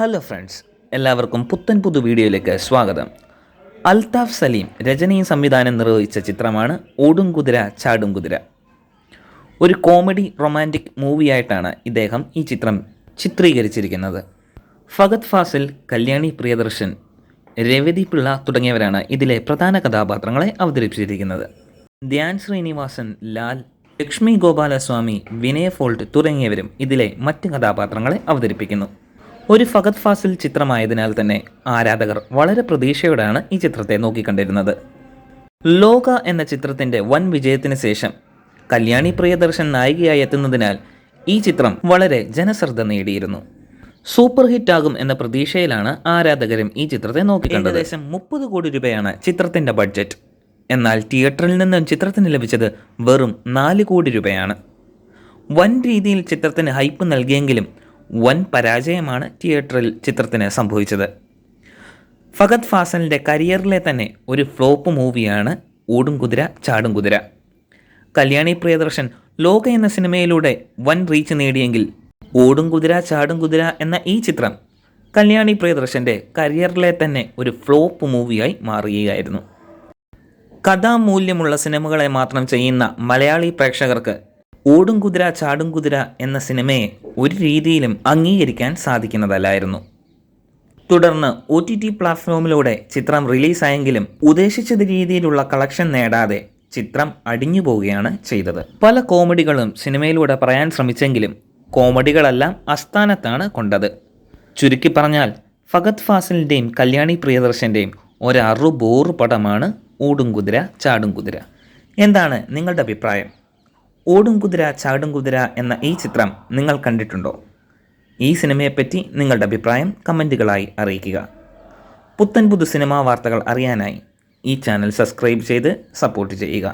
Hello friends, എല്ലാവർക്കും പുത്തൻ പുതു വീഡിയോയിലേക്ക് സ്വാഗതം. അൽതാഫ് സലീം രചനയും സംവിധാനം നിർവഹിച്ച ചിത്രമാണ് ഓടും കുതിര ചാടും കുതിര. ഒരു കോമഡി റൊമാൻറ്റിക് മൂവിയായിട്ടാണ് ഇദ്ദേഹം ഈ ചിത്രം ചിത്രീകരിച്ചിരിക്കുന്നത്. ഫഹദ് ഫാസിൽ, കല്യാണി പ്രിയദർശൻ, രവതി പിള്ള തുടങ്ങിയവരാണ് ഇതിലെ പ്രധാന കഥാപാത്രങ്ങളെ അവതരിപ്പിച്ചിരിക്കുന്നത്. ധ്യാൻ ശ്രീനിവാസൻ, ലാൽ, ലക്ഷ്മി ഗോപാലസ്വാമി, വിനയ് ഫോൾട്ട് തുടങ്ങിയവരും ഇതിലെ മറ്റ് കഥാപാത്രങ്ങളെ അവതരിപ്പിക്കുന്നു. ഒരു ഫഹദ് ഫാസിൽ ചിത്രമായതിനാൽ തന്നെ ആരാധകർ വളരെ പ്രതീക്ഷയോടെയാണ് ഈ ചിത്രത്തെ നോക്കിക്കണ്ടിരുന്നത്. ലോക എന്ന ചിത്രത്തിൻ്റെ വൻ വിജയത്തിന് ശേഷം കല്യാണി പ്രിയദർശൻ നായികയായി എത്തുന്നതിനാൽ ഈ ചിത്രം വളരെ ജനശ്രദ്ധ നേടിയിരുന്നു. സൂപ്പർ ഹിറ്റാകും എന്ന പ്രതീക്ഷയിലാണ് ആരാധകരും ഈ ചിത്രത്തെ നോക്കിക്കണ്ടത്. ഏകദേശം 30 കോടി രൂപയാണ് ചിത്രത്തിൻ്റെ ബഡ്ജറ്റ്. എന്നാൽ തിയേറ്ററിൽ നിന്നും ചിത്രത്തിന് ലഭിച്ചത് വെറും 4 കോടി രൂപയാണ്. വൻ രീതിയിൽ ചിത്രത്തിന് ഹൈപ്പ് നൽകിയെങ്കിലും വൻ പരാജയമാണ് തിയേറ്ററിൽ ചിത്രത്തിന് സംഭവിച്ചത്. ഫഹദ് ഫാസിലിൻ്റെ കരിയറിലെ തന്നെ ഒരു ഫ്ലോപ്പ് മൂവിയാണ് ഓടും കുതിര ചാടും കുതിര. കല്യാണി പ്രിയദർശൻ ലോക എന്ന സിനിമയിലൂടെ വൻ റീച്ച് നേടിയെങ്കിൽ ഓടും കുതിര ചാടും കുതിര എന്ന ഈ ചിത്രം കല്യാണി പ്രിയദർശൻ്റെ കരിയറിലെ തന്നെ ഒരു ഫ്ലോപ്പ് മൂവിയായി മാറുകയായിരുന്നു. കഥാമൂല്യമുള്ള സിനിമകളെ മാത്രം ചെയ്യുന്ന മലയാളി പ്രേക്ഷകർക്ക് ഓടും കുതിര ചാടും കുതിര എന്ന സിനിമയെ ഒരു രീതിയിലും അംഗീകരിക്കാൻ സാധിക്കുന്നതല്ലായിരുന്നു. തുടർന്ന് OTT പ്ലാറ്റ്ഫോമിലൂടെ ചിത്രം റിലീസായെങ്കിലും ഉദ്ദേശിച്ച രീതിയിലുള്ള കളക്ഷൻ നേടാതെ ചിത്രം അടിഞ്ഞു പോവുകയാണ് ചെയ്തത്. പല കോമഡികളും സിനിമയിലൂടെ പറയാൻ ശ്രമിച്ചെങ്കിലും കോമഡികളെല്ലാം അസ്ഥാനത്താണ് കൊണ്ടത്. ചുരുക്കി പറഞ്ഞാൽ ഫഹദ് ഫാസിലിൻ്റെയും കല്യാണി പ്രിയദർശൻ്റെയും ഒരു ബോറ് പടമാണ് ഓടും കുതിര ചാടും കുതിര. എന്താണ് നിങ്ങളുടെ അഭിപ്രായം? ഓടും കുതിര ചാടും കുതിര എന്ന ഈ ചിത്രം നിങ്ങൾ കണ്ടിട്ടുണ്ടോ? ഈ സിനിമയെപ്പറ്റി നിങ്ങളുടെ അഭിപ്രായം കമൻറ്റുകളായി അറിയിക്കുക. പുത്തൻ പുതു സിനിമാ വാർത്തകൾ അറിയാനായി ഈ ചാനൽ സബ്സ്ക്രൈബ് ചെയ്ത് സപ്പോർട്ട് ചെയ്യുക.